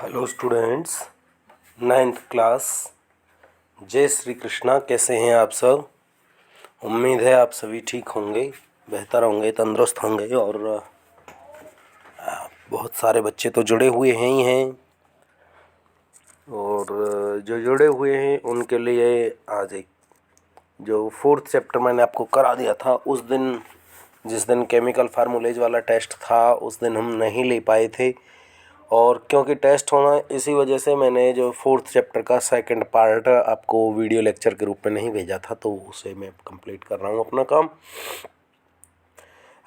Hello students, ninth class. जय श्री कृष्णा। कैसे हैं आप सब? उम्मीद है आप सभी ठीक होंगे, बेहतर होंगे, तंदुरुस्त होंगे। और बहुत सारे बच्चे तो जुड़े हुए हैं ही हैं, और जो जुड़े हुए हैं उनके लिए आज एक जो 4th चैप्टर मैंने आपको करा दिया था उस दिन, जिस दिन केमिकल फार्मूलेज वाला टेस्ट था, उस दिन हम नहीं ले पाए थे। और क्योंकि टेस्ट होना, इसी वजह से मैंने जो 4th चैप्टर का सेकंड पार्ट आपको वीडियो लेक्चर के रूप में नहीं भेजा था, तो उसे मैं कंप्लीट कर रहा हूँ अपना काम।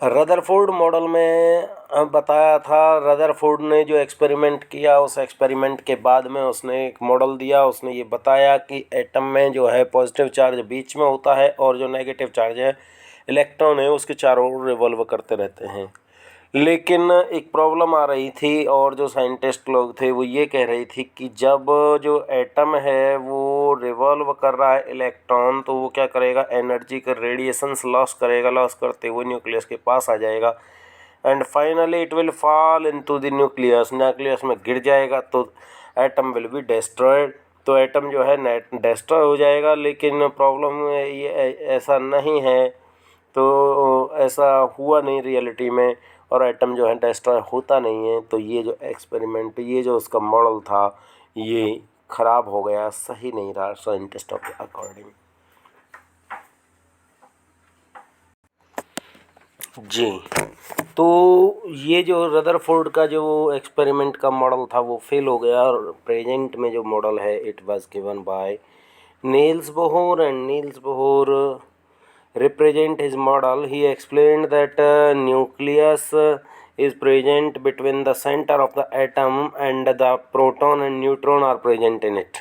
रदरफोर्ड मॉडल में बताया था, रदरफोर्ड ने जो एक्सपेरिमेंट किया, उस एक्सपेरिमेंट के बाद में उसने एक मॉडल दिया। उसने ये बताया कि एटम में जो है पॉजिटिव चार्ज बीच में होता है और जो नेगेटिव चार्ज है, इलेक्ट्रॉन है, उसके चारों ओर रिवॉल्व करते रहते हैं। लेकिन एक प्रॉब्लम आ रही थी, और जो साइंटिस्ट लोग थे वो ये कह रही थी कि जब जो एटम है वो रिवॉल्व कर रहा है इलेक्ट्रॉन, तो वो क्या करेगा, एनर्जी का रेडिएशंस लॉस करेगा, लॉस करते हुए न्यूक्लियस के पास आ जाएगा, and finally it will fall into the nucleus, nucleus में गिर जाएगा, तो एटम विल बी डिस्ट्रॉयड। तो एटम जो है डिस्ट्रॉय हो जाएगा। लेकिन प्रॉब्लम ये ऐसा नहीं है, तो ऐसा हुआ नहीं रियलिटी में, और एटम जो है डिस्ट्रॉय होता नहीं है। तो ये जो एक्सपेरिमेंट, ये जो उसका मॉडल था, ये ख़राब हो गया, सही नहीं रहा साइंटिस्टों के अकॉर्डिंग। जी, तो ये जो रदरफोर्ड का जो एक्सपेरिमेंट का मॉडल था वो फेल हो गया, और प्रेजेंट में जो मॉडल है it was given by Niels Bohr, and Niels Bohr represent his model. He explained that nucleus is present between the center of the atom and the proton and neutron are present in it.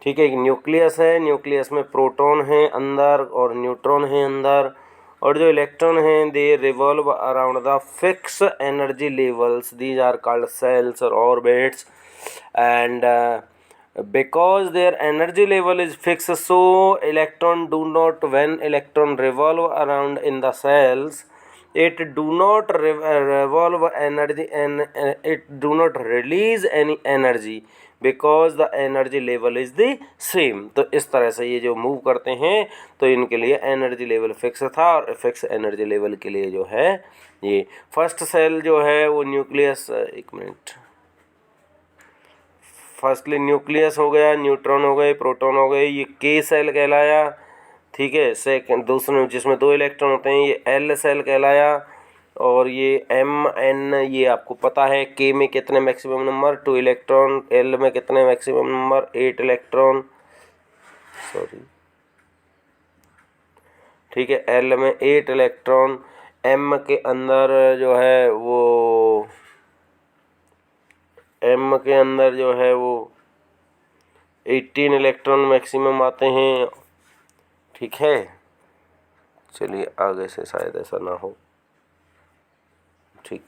ठीक है, nucleus है, nucleus में proton है अंदर और neutron है अंदर, और जो इलेक्ट्रॉन हैं they revolve around the fix energy levels, these are called shells और orbits, and because their energy level is fixed, so electron do not, when electron revolve around in the cells, it do not revolve energy, and it do not release any energy because the energy level is the same. तो इस तरह से ये जो move करते हैं, तो इनके लिए एनर्जी लेवल फिक्स था, और फिक्स एनर्जी लेवल के लिए जो है ये फर्स्ट सेल जो है वो न्यूक्लियस, एक मिनट, फर्स्टली न्यूक्लियस हो गया, न्यूट्रॉन हो गए, प्रोटॉन हो गए, ये के सेल कहलाया। ठीक है, सेकंड दूसरे जिसमें 2 इलेक्ट्रॉन होते हैं ये एल सेल कहलाया। और ये एम एन, ये आपको पता है, के में कितने मैक्सिमम नंबर, 2 इलेक्ट्रॉन, एल में कितने मैक्सिमम नंबर, 8 इलेक्ट्रॉन, सॉरी, ठीक है, एल में 8 इलेक्ट्रॉन, एम के अंदर जो है वो, एम के अंदर जो है वो 18 इलेक्ट्रॉन मैक्सिमम आते हैं। ठीक है, चलिए आगे से शायद ऐसा ना हो। ठीक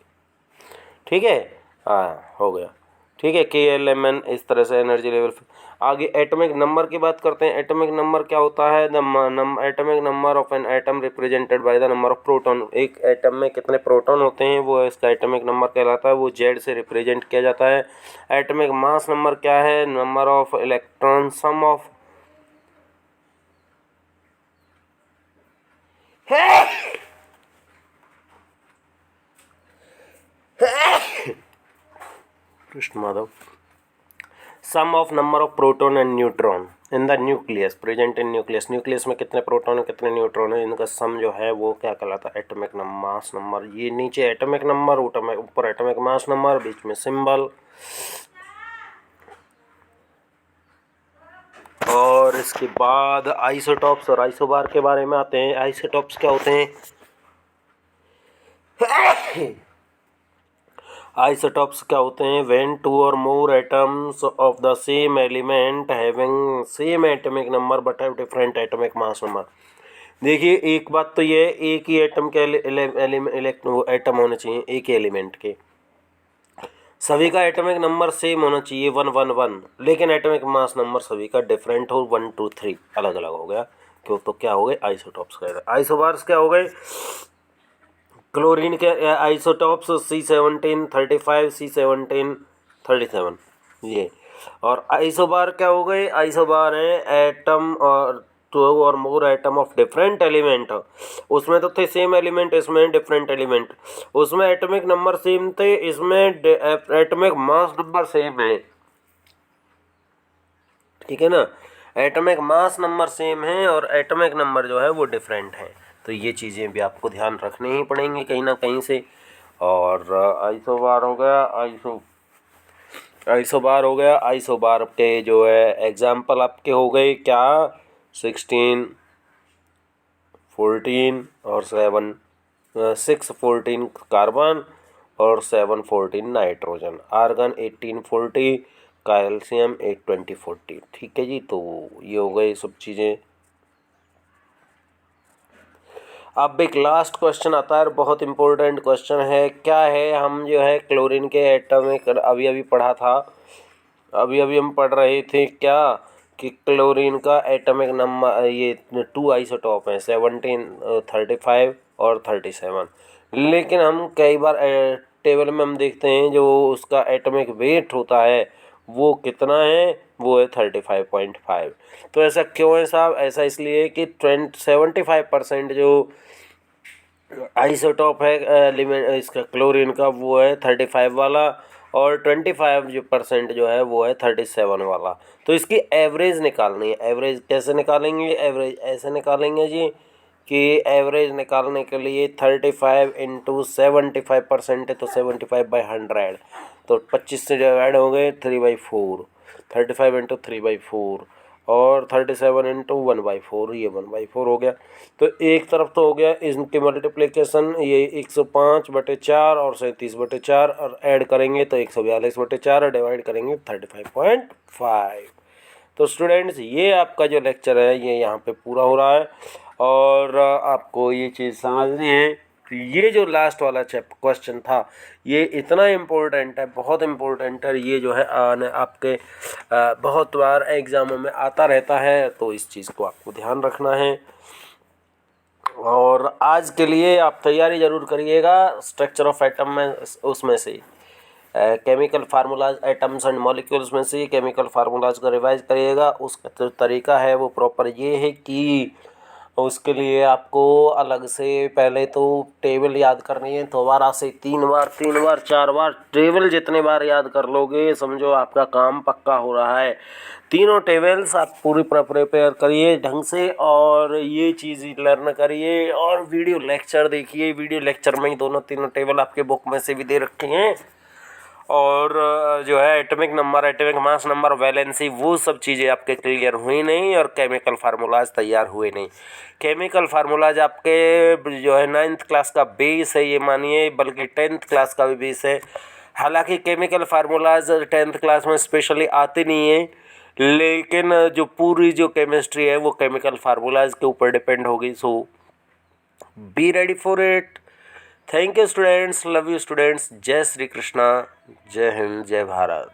ठीक है, हाँ हो गया। ठीक है, के एल एम एन, इस तरह से एनर्जी लेवल। आगे एटॉमिक नंबर की बात करते हैं। एटॉमिक नंबर क्या होता है? The atomic number of an atom represented by the number of proton. एक एटम में कितने प्रोटॉन होते हैं वो इसका एटॉमिक नंबर कहलाता है, वो जेड से रिप्रेजेंट किया जाता है। एटॉमिक मास नंबर क्या है? Number of electron, sum of Krishna Madhav, sum of number of proton and neutron in the nucleus, present in nucleus. Nucleus में कितने प्रोटॉन है कितने न्यूट्रॉन है, इनका सम जो है वो क्या कहलाता है? Atomic mass number. ये नीचे एटॉमिक नंबर, ऊपर एटॉमिक मास नंबर, बीच में सिंबल। और इसके बाद आइसोटॉप्स और आइसोबार के बारे में आते हैं। आइसोटॉप्स क्या होते हैं? आइसोटॉप्स क्या होते हैं? व्हेन 2 और मोर atoms of the same element having same atomic number but have different atomic mass number. देखिए, एक बात तो ये, एक ही एटम के एटम होने चाहिए, एक ही एलिमेंट के, सभी का एटॉमिक नंबर सेम होना चाहिए, 1 1 1, लेकिन एटॉमिक मास नंबर सभी का डिफरेंट हो, 1 2 3 अलग अलग हो गया। क्यों? तो क्या हो गए? आइसोटॉप्स कह रहे। आइसोबार्स क्या हो गए? क्लोरीन के आइसोटॉप्स C17 35, C17 37। ये। और आइसोबार क्या हो गए, आइसोबार है एटम और टू और मोर एटम ऑफ डिफरेंट एलिमेंट। उसमें तो थे सेम एलिमेंट, इसमें डिफरेंट एलिमेंट। उसमें एटॉमिक नंबर सेम थे, इसमें एटॉमिक मास नंबर सेम है, ठीक है ना। एटॉमिक मास नंबर सेम है और एटॉमिक नंबर जो है वो डिफरेंट है। तो ये चीज़ें भी आपको ध्यान रखनी ही पड़ेंगी कहीं ना कहीं से। और आइसोबार हो गया, आइसोबार हो गया। आइसोबार के जो है एग्जाम्पल आपके हो गए क्या, 16, 14 और 7, 6, 14 कार्बन और 7, 14 नाइट्रोजन, आर्गन 18, 40, कैल्शियम 8, 20, 40। ठीक है जी। तो ये हो गए सब चीज़ें। अब एक लास्ट क्वेश्चन आता है, बहुत इंपॉर्टेंट क्वेश्चन है। क्या है, हम जो है क्लोरीन के एटॉमिक अभी अभी पढ़ा था, अभी अभी हम पढ़ रहे थे क्या कि क्लोरीन का एटॉमिक नंबर, ये 2 आइसोटॉप हैं, 17, 35 और 37। लेकिन हम कई बार टेबल में हम देखते हैं जो उसका एटॉमिक वेट होता है वो कितना है, वो है 35.5। तो ऐसा क्यों है साहब, ऐसा इसलिए कि 75% जो आइसोटॉप है एलिमेंट इसका क्लोरीन का वो है 35 वाला, और 25% जो है वो है 37 वाला। तो इसकी एवरेज निकालनी है। एवरेज कैसे निकालेंगे, एवरेज ऐसे निकालेंगे जी कि एवरेज निकालने के लिए 35 इंटू 75% है तो 75/100, तो 25 से डिवाइड हो गए 3/4, 35 इंटू 3/4 और 37 इंटू 1/4, ये 1/4 हो गया। तो एक तरफ तो हो गया इनकी मल्टीप्लिकेशन, ये 105/4 और 37/4 और ऐड करेंगे तो 142/4 और डिवाइड करेंगे 35.5। तो स्टूडेंट्स ये आपका जो लेक्चर है ये यहाँ पे पूरा हो रहा है। और आपको ये चीज़ समझनी है कि ये जो लास्ट वाला क्वेश्चन था ये इतना इम्पोर्टेंट है, बहुत इम्पोर्टेंट है। ये जो है आपके बहुत बार एग्ज़ामों में आता रहता है, तो इस चीज़ को आपको ध्यान रखना है। और आज के लिए आप तैयारी ज़रूर करिएगा स्ट्रक्चर ऑफ एटम में, उसमें से chemical formulas, atoms and molecules में से केमिकल फार्मूलाज को रिवाइज करिएगा। उसका जो तरीका है वो प्रॉपर ये है कि उसके लिए आपको अलग से पहले तो टेबल याद करनी है, दोबारा से 3 बार 4 बार टेबल जितने बार याद कर लोगे समझो आपका काम पक्का हो रहा है। तीनों टेबल्स आप पूरी प्रिपेयर करिए ढंग से और ये चीज़ लर्न करिए और वीडियो लेक्चर देखिए। वीडियो लेक्चर में ही दोनों तीनों टेबल आपके बुक में से भी दे रखे हैं। और जो है atomic number, atomic mass number, valency, वो सब चीज़ें आपके क्लियर हुई नहीं और केमिकल फार्मूलाज तैयार हुए नहीं। केमिकल फार्मूलाज आपके जो है 9th क्लास का बेस है ये मानिए, बल्कि 10th क्लास का भी बेस है। हालांकि केमिकल फार्मूलाज 10th क्लास में स्पेशली आते नहीं है, लेकिन जो पूरी जो केमिस्ट्री है वो केमिकल फार्मूलाज के ऊपर डिपेंड होगी। So be ready for it. Thank you students, love you students. जय श्री कृष्णा, जय हिंद, जय भारत।